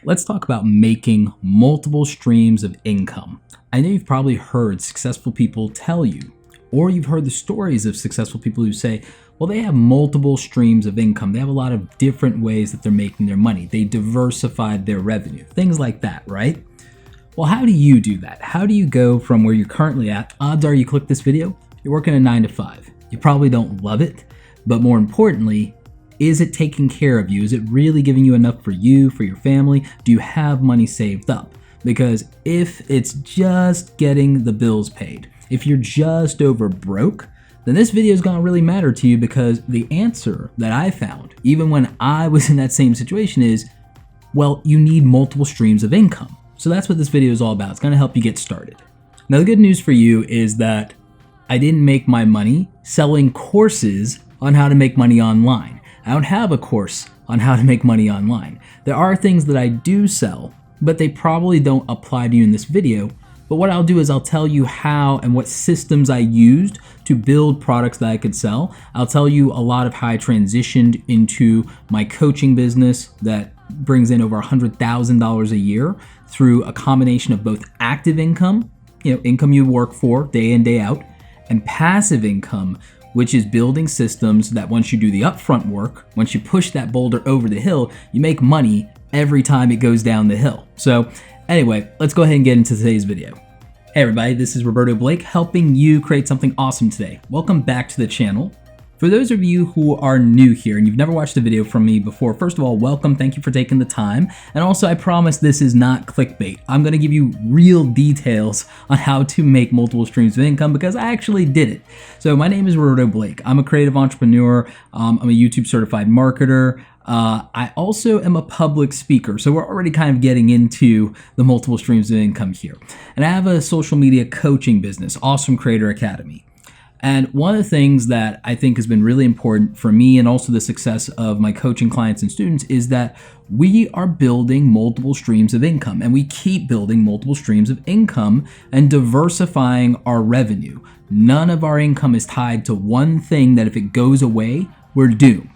Let's talk about making multiple streams of income. I know you've probably heard successful people tell you, or you've heard the stories of successful people who say, well, they have multiple streams of income. They have a lot of different ways that they're making their money. They diversified their revenue, things like that, right? Well, how do you do that? How do you go from where you're currently at? Odds are you click this video, you're working a 9 to 5. You probably don't love it, but more importantly, is it taking care of you? Is it really giving you enough for you, for your family? Do you have money saved up? Because if it's just getting the bills paid, if you're just over broke, then this video is going to really matter to you, because the answer that I found, even when I was in that same situation, is, well, you need multiple streams of income. So that's what this video is all about. It's going to help you get started. Now, the good news for you is that I didn't make my money selling courses on how to make money online. I don't have a course on how to make money online. There are things that I do sell, but they probably don't apply to you in this video. But what I'll do is I'll tell you how and what systems I used to build products that I could sell. I'll tell you a lot of how I transitioned into my coaching business that brings in over $100,000 a year through a combination of both active income, income you work for day in, day out, and passive income, which is building systems that once you do the upfront work, once you push that boulder over the hill, you make money every time it goes down the hill. So anyway, let's go ahead and get into today's video. Hey everybody, this is Roberto Blake, helping you create something awesome today. Welcome back to the channel. For those of you who are new here and you've never watched a video from me before, first of all, welcome, thank you for taking the time. And also, I promise this is not clickbait. I'm gonna give you real details on how to make multiple streams of income, because I actually did it. So my name is Roberto Blake. I'm a creative entrepreneur. I'm a YouTube certified marketer. I also am a public speaker, so we're already kind of getting into the multiple streams of income here. And I have a social media coaching business, Awesome Creator Academy. And one of the things that I think has been really important for me and also the success of my coaching clients and students is that we are building multiple streams of income, and we keep building multiple streams of income and diversifying our revenue. None of our income is tied to one thing that if it goes away, we're doomed.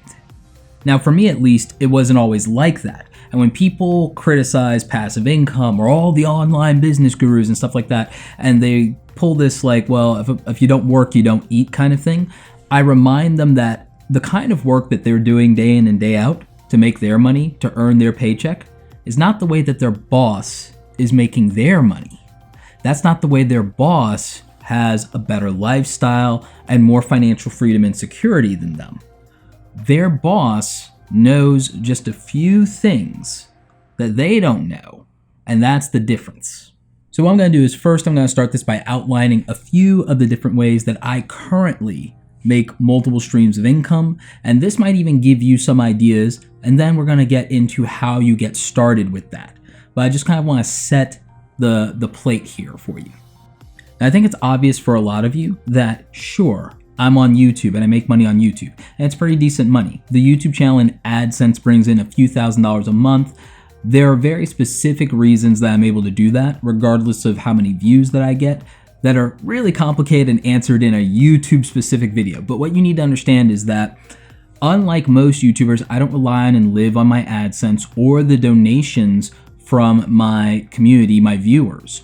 Now, for me at least, it wasn't always like that. And when people criticize passive income or all the online business gurus and stuff like that, and they pull this like, well, if you don't work, you don't eat kind of thing, I remind them that the kind of work that they're doing day in and day out to make their money, to earn their paycheck, is not the way that their boss is making their money. That's not the way their boss has a better lifestyle and more financial freedom and security than them. Their boss knows just a few things that they don't know, and that's the difference. So what I'm going to do is first I'm going to start this by outlining a few of the different ways that I currently make multiple streams of income, and this might even give you some ideas, and then we're going to get into how you get started with that. But I just kind of want to set the plate here for you. Now, I think it's obvious for a lot of you that sure, I'm on YouTube and I make money on YouTube, and it's pretty decent money. The YouTube channel in AdSense brings in a few $1,000s a month. There are very specific reasons that I'm able to do that, regardless of how many views that I get, that are really complicated and answered in a YouTube specific video. But what you need to understand is that unlike most YouTubers, I don't rely on and live on my AdSense or the donations from my community, my viewers.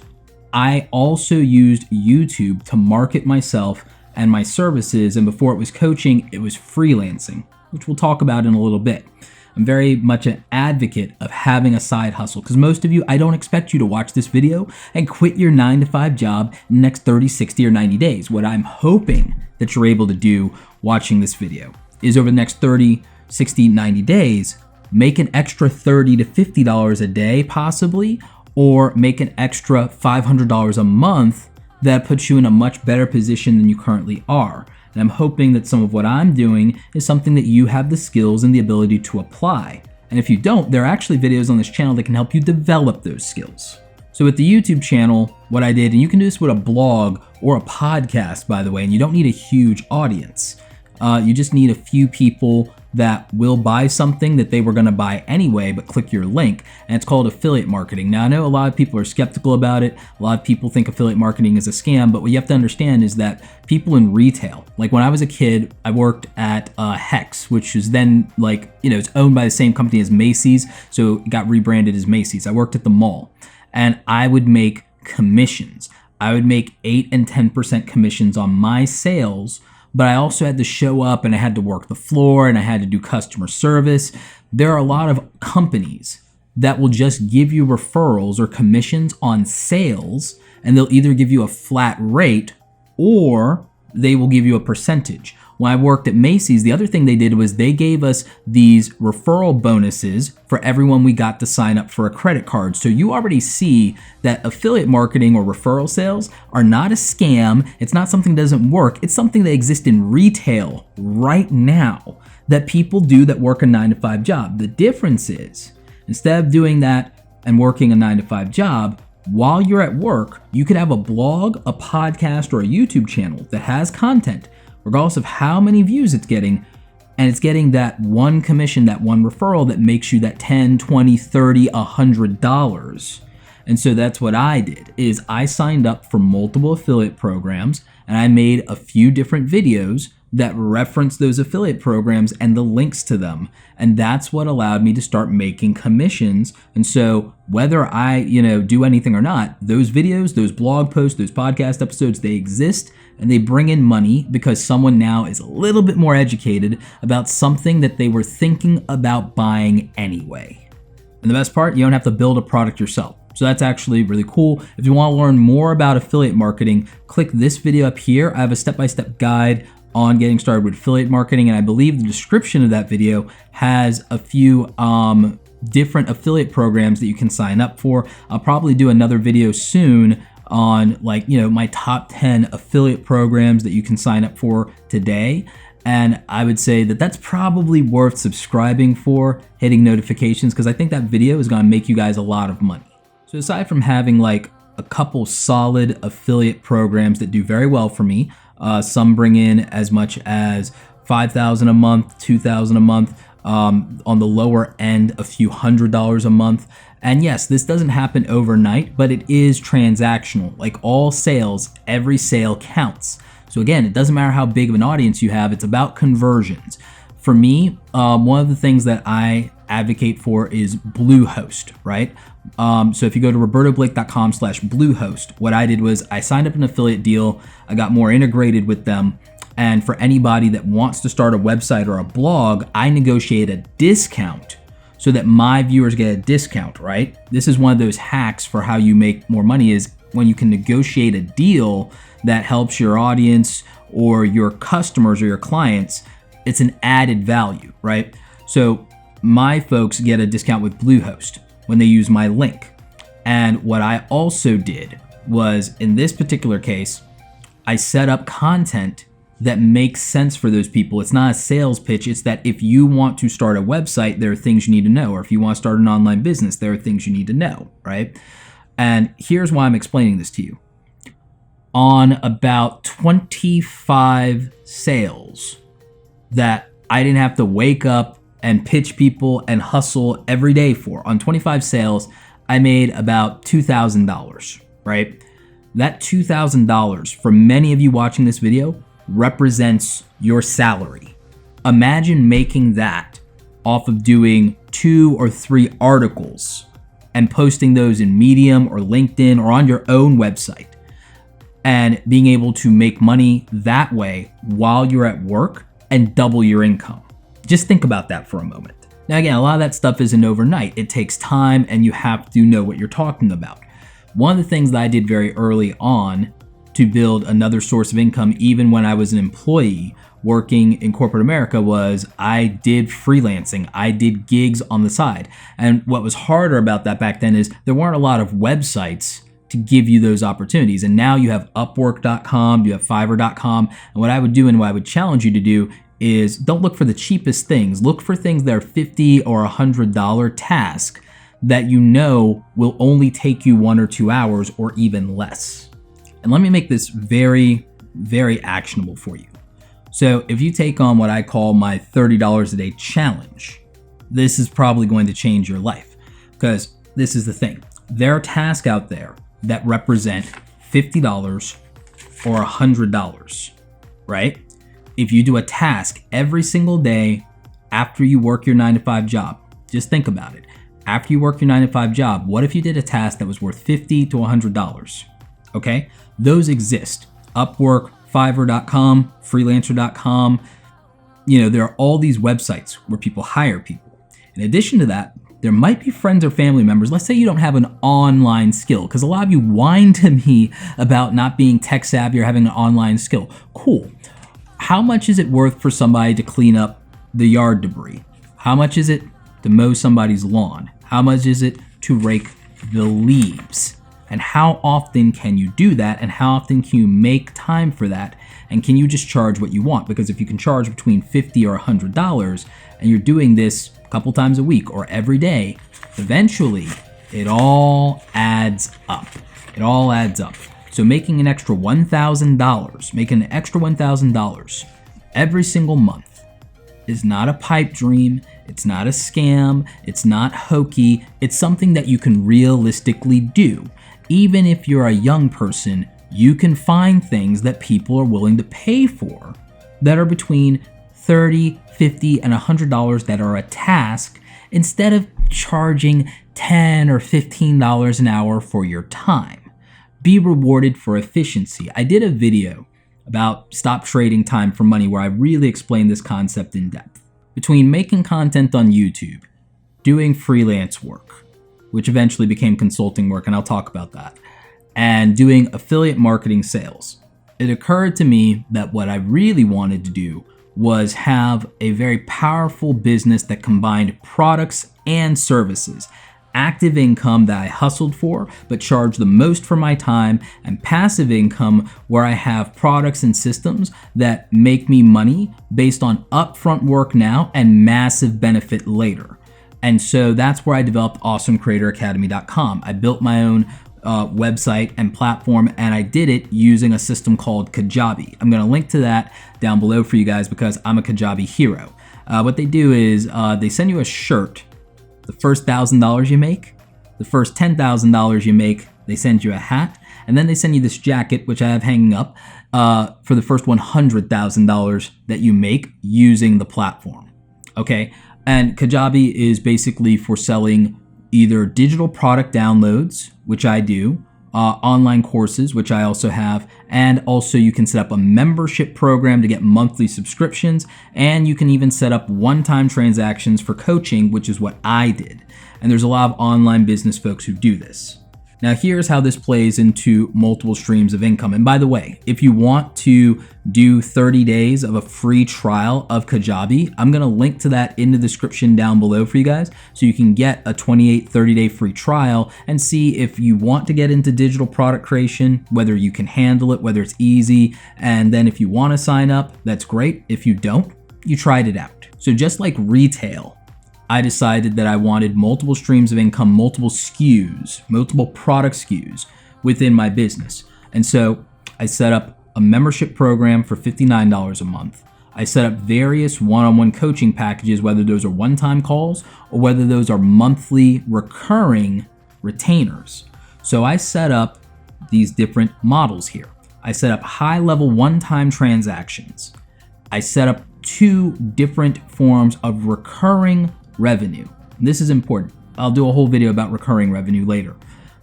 I also used YouTube to market myself and my services, and before it was coaching, it was freelancing, which we'll talk about in a little bit. I'm very much an advocate of having a side hustle, because most of you, I don't expect you to watch this video and quit your 9 to 5 job in the next 30, 60, or 90 days. What I'm hoping that you're able to do watching this video is over the next 30, 60, 90 days, make an extra $30 to $50 a day possibly, or make an extra $500 a month that puts you in a much better position than you currently are. And I'm hoping that some of what I'm doing is something that you have the skills and the ability to apply. And if you don't, there are actually videos on this channel that can help you develop those skills. So with the YouTube channel, what I did, and you can do this with a blog or a podcast, by the way, and you don't need a huge audience. You just need a few people that will buy something that they were going to buy anyway, but click your link, and it's called affiliate marketing. Now, I know a lot of people are skeptical about it. A lot of people think affiliate marketing is a scam, but what you have to understand is that people in retail, like when I was a kid, I worked at Hex, which is then like, it's owned by the same company as Macy's, so it got rebranded as Macy's. I worked at the mall, and I would make commissions. I would make 8 and 10% commissions on my sales, but I also had to show up and I had to work the floor and I had to do customer service. There are a lot of companies that will just give you referrals or commissions on sales, and they'll either give you a flat rate or they will give you a percentage. When I worked at Macy's, the other thing they did was they gave us these referral bonuses for everyone we got to sign up for a credit card. So you already see that affiliate marketing or referral sales are not a scam. It's not something that doesn't work. It's something that exists in retail right now that people do that work a 9-to-5 job. The difference is, instead of doing that and working a 9-to-5 job, while you're at work, you could have a blog, a podcast, or a YouTube channel that has content, regardless of how many views it's getting, and it's getting that one commission, that one referral that makes you that $10, $20, $30, $100. And so that's what I did, is I signed up for multiple affiliate programs, and I made a few different videos that reference those affiliate programs and the links to them. And that's what allowed me to start making commissions. And so whether I, do anything or not, those videos, those blog posts, those podcast episodes, they exist and they bring in money because someone now is a little bit more educated about something that they were thinking about buying anyway. And the best part, you don't have to build a product yourself. So that's actually really cool. If you want to learn more about affiliate marketing, click this video up here. I have a step-by-step guide on getting started with affiliate marketing, and I believe the description of that video has a few different affiliate programs that you can sign up for. I'll probably do another video soon on my top 10 affiliate programs that you can sign up for today. And I would say that that's probably worth subscribing for, hitting notifications, because I think that video is going to make you guys a lot of money. So aside from having a couple solid affiliate programs that do very well for me, some bring in as much as $5,000 a month, $2,000 a month, on the lower end, a few $100s a month. And yes, this doesn't happen overnight, but it is transactional. Like all sales, every sale counts. So again, it doesn't matter how big of an audience you have, it's about conversions. For me, one of the things that I advocate for is Bluehost, right? So if you go to robertoblake.com/Bluehost, what I did was I signed up an affiliate deal. I got more integrated with them. And for anybody that wants to start a website or a blog, I negotiate a discount so that my viewers get a discount, right? This is one of those hacks for how you make more money, is when you can negotiate a deal that helps your audience or your customers or your clients. It's an added value, right? So my folks get a discount with Bluehost when they use my link. And what I also did was, in this particular case, I set up content that makes sense for those people. It's not a sales pitch. It's that if you want to start a website, there are things you need to know. Or if you want to start an online business, there are things you need to know, right? And here's why I'm explaining this to you. On about 25 sales that I didn't have to wake up and pitch people and hustle every day for, on 25 sales, I made about $2,000, right? That $2,000, for many of you watching this video, represents your salary. Imagine making that off of doing 2 or 3 articles and posting those in Medium or LinkedIn or on your own website, and being able to make money that way while you're at work and double your income. Just think about that for a moment. Now again, a lot of that stuff isn't overnight. It takes time and you have to know what you're talking about. One of the things that I did very early on to build another source of income, even when I was an employee working in corporate America, was I did freelancing. I did gigs on the side. And what was harder about that back then is there weren't a lot of websites to give you those opportunities. And now you have Upwork.com, you have Fiverr.com. And what I would do and what I would challenge you to do is don't look for the cheapest things. Look for things that are $50 or $100 task that you know will only take you 1 or 2 hours or even less. And let me make this very, very actionable for you. So if you take on what I call my $30 a day challenge, this is probably going to change your life, because this is the thing. There are tasks out there that represent $50 or $100, right? If you do a task every single day after you work your 9-to-5 job, just think about it. After you work your 9-to-5 job, what if you did a task that was worth $50 to $100? Okay? Those exist. Upwork, Fiverr.com, Freelancer.com. There are all these websites where people hire people. In addition to that, there might be friends or family members. Let's say you don't have an online skill, because a lot of you whine to me about not being tech savvy or having an online skill. Cool. How much is it worth for somebody to clean up the yard debris? How much is it to mow somebody's lawn? How much is it to rake the leaves? And how often can you do that? And how often can you make time for that? And can you just charge what you want? Because if you can charge between $50 or $100 and you're doing this a couple times a week or every day, eventually it all adds up. It all adds up. So making an extra $1,000 every single month is not a pipe dream. It's not a scam. It's not hokey. It's something that you can realistically do. Even if you're a young person, you can find things that people are willing to pay for that are between $30, $50, and $100 that are a task, instead of charging $10 or $15 an hour for your time. Be rewarded for efficiency. I did a video about stop trading time for money where I really explained this concept in depth. Between making content on YouTube, doing freelance work, which eventually became consulting work, and I'll talk about that, and doing affiliate marketing sales, it occurred to me that what I really wanted to do was have a very powerful business that combined products and services. Active income that I hustled for but charged the most for my time, and passive income where I have products and systems that make me money based on upfront work now and massive benefit later. And so that's where I developed AwesomeCreatorAcademy.com. I built my own website and platform, and I did it using a system called KAJABI. I'm going to link to that down below for you guys because I'm a KAJABI hero. What they do is they send you a shirt. The first $1,000 you make, the first $10,000 you make, they send you a hat, and then they send you this jacket, which I have hanging up, for the first $100,000 that you make using the platform. Okay, and KAJABI is basically for selling either digital product downloads, which I do, online courses, which I also have, and also you can set up a membership program to get monthly subscriptions, and you can even set up one-time transactions for coaching, which is what I did. And there's a lot of online business folks who do this. Now here's how this plays into multiple streams of income. And by the way, if you want to do 30 days of a free trial of KAJABI, I'm gonna link to that in the description down below for you guys, so you can get a 28, 30-day free trial and see if you want to get into digital product creation, whether you can handle it, whether it's easy. And then if you wanna sign up, that's great. If you don't, you tried it out. So just like retail, I decided that I wanted multiple streams of income, multiple SKUs, multiple product SKUs within my business. And so I set up a membership program for $59 a month. I set up various one-on-one coaching packages, whether those are one-time calls or whether those are monthly recurring retainers. So I set up these different models here. I set up high-level one-time transactions. I set up 2 different forms of recurring revenue. This is important. I'll do a whole video about recurring revenue later.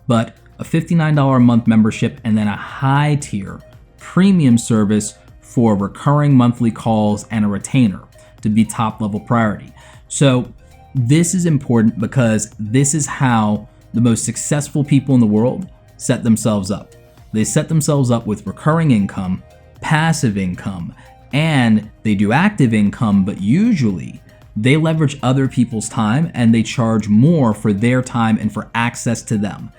But a $59 a month membership and then a high tier premium service for recurring monthly calls and a retainer to be top level priority. So this is important because this is how the most successful people in the world set themselves up. They set themselves up with recurring income, passive income, and they do active income, but usually they leverage other people's time and they charge more for their time and for access to them.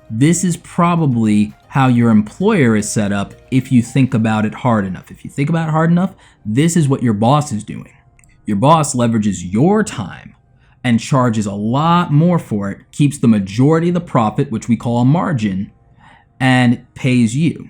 This is probably how your employer is set up if you think about it hard enough. If you think about it hard enough, this is what your boss is doing. Your boss leverages your time and charges a lot more for it, keeps the majority of the profit, which we call a margin, and pays you.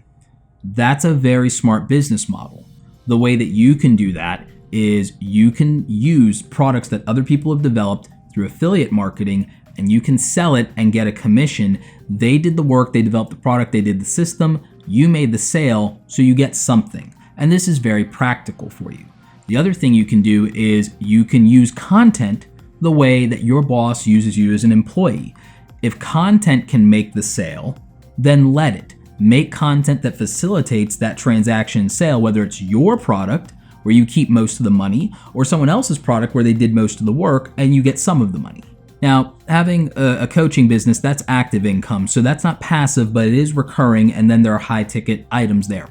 That's a very smart business model. The way that you can do that is you can use products that other people have developed through affiliate marketing, and you can sell it and get a commission. They did the work, they developed the product, they did the system, you made the sale, so you get something. And this is very practical for you. The other thing you can do is you can use content the way that your boss uses you as an employee. If content can make the sale, then let it. Make content that facilitates that transaction sale, whether it's your product, where you keep most of the money, or someone else's product where they did most of the work and you get some of the money. Now, having a coaching business, that's active income, so that's not passive, but it is recurring, and then there are high ticket items there.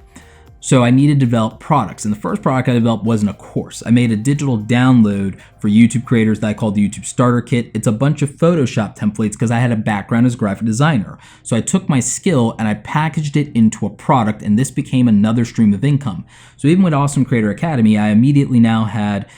So I needed to develop products, and the first product I developed wasn't a course. I made a digital download for YouTube creators that I called the YouTube Starter Kit. It's a bunch of Photoshop templates because I had a background as a graphic designer. So I took my skill and I packaged it into a product, and this became another stream of income. So even with Awesome Creator Academy, I immediately now had,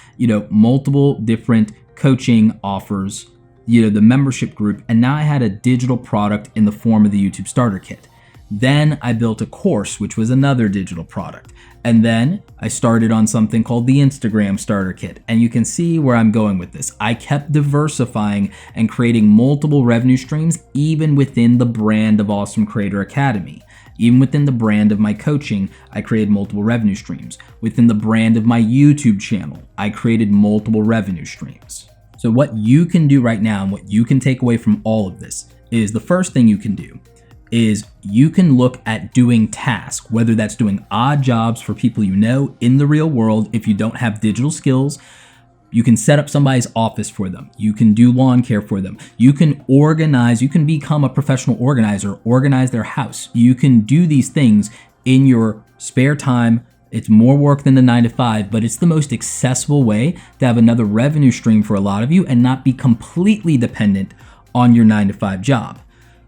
multiple different coaching offers, the membership group, and now I had a digital product in the form of the YouTube Starter Kit. Then I built a course, which was another digital product. And then I started on something called the Instagram Starter Kit. And you can see where I'm going with this. I kept diversifying and creating multiple revenue streams, even within the brand of Awesome Creator Academy. Even within the brand of my coaching, I created multiple revenue streams. Within the brand of my YouTube channel, I created multiple revenue streams. So what you can do right now and what you can take away from all of this is the first thing you can do is you can look at doing tasks, whether that's doing odd jobs for people you know in the real world. If you don't have digital skills, you can set up somebody's office for them. You can do lawn care for them. You can organize, you can become a professional organizer, organize their house. You can do these things in your spare time. It's more work than the 9-to-5, but it's the most accessible way to have another revenue stream for a lot of you and not be completely dependent on your 9-to-5 job.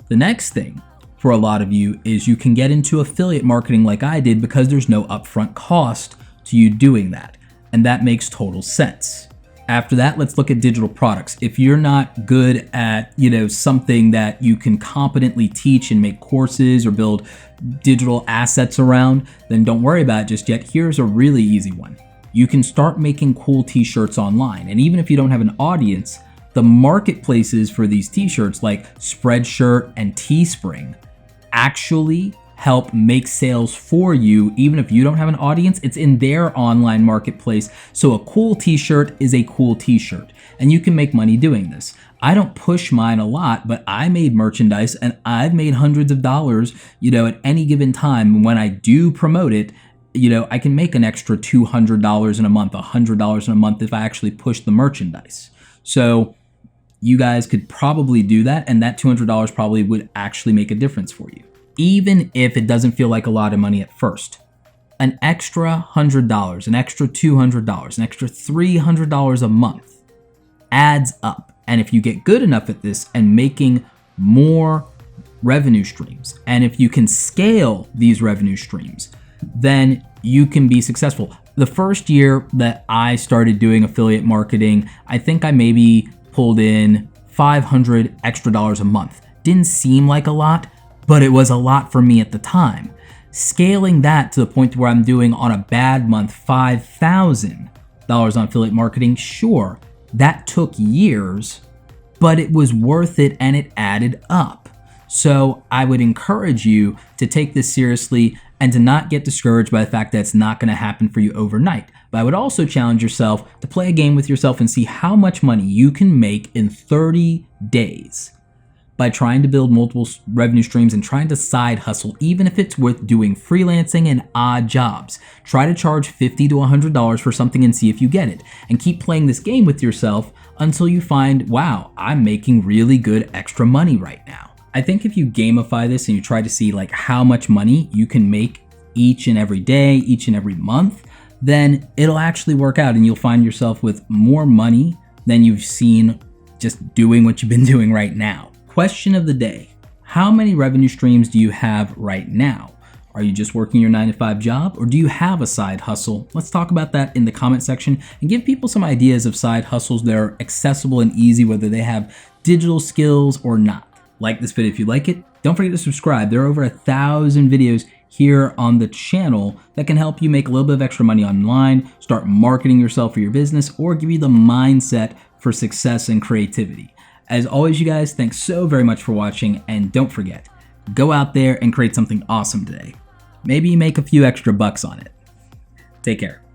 The next thing for a lot of you is you can get into affiliate marketing like I did because there's no upfront cost to you doing that. And that makes total sense. After that, let's look at digital products. If you're not good at, something that you can competently teach and make courses or build digital assets around, then don't worry about it just yet. Here's a really easy one. You can start making cool t-shirts online. And even if you don't have an audience, the marketplaces for these t-shirts like Spreadshirt and Teespring actually help make sales for you. Even if you don't have an audience, it's in their online marketplace. So a cool t-shirt is a cool t-shirt, and you can make money doing this. I don't push mine a lot, but I made merchandise and I've made hundreds of dollars, at any given time. When I do promote it, I can make an extra $200 in a month, $100 in a month if I actually push the merchandise. So you guys could probably do that, and that $200 probably would actually make a difference for you, even if it doesn't feel like a lot of money at first. An extra $100, an extra $200, an extra $300 a month adds up. And if you get good enough at this and making more revenue streams, and if you can scale these revenue streams, then you can be successful. The first year that I started doing affiliate marketing, I think I maybe pulled in $500 extra a month. Didn't seem like a lot, but it was a lot for me at the time. Scaling that to the point where I'm doing on a bad month $5,000 on affiliate marketing, sure, that took years, but it was worth it and it added up. So I would encourage you to take this seriously and to not get discouraged by the fact that it's not going to happen for you overnight. But I would also challenge yourself to play a game with yourself and see how much money you can make in 30 days by trying to build multiple revenue streams and trying to side hustle, even if it's worth doing freelancing and odd jobs. Try to charge $50 to $100 for something and see if you get it. And keep playing this game with yourself until you find, wow, I'm making really good extra money right now. I think if you gamify this and you try to see like how much money you can make each and every day, each and every month, then it'll actually work out and you'll find yourself with more money than you've seen just doing what you've been doing right now. Question of the day: how many revenue streams do you have right now? Are you just working your 9-to-5 job, or do you have a side hustle? Let's talk about that in the comment section and give people some ideas of side hustles that are accessible and easy, whether they have digital skills or not. Like this video if you like it. Don't forget to subscribe. There are over 1,000 videos here on the channel that can help you make a little bit of extra money online, start marketing yourself for your business, or give you the mindset for success and creativity. As always, you guys, thanks so very much for watching, and don't forget, go out there and create something awesome today. Maybe you make a few extra bucks on it. Take care.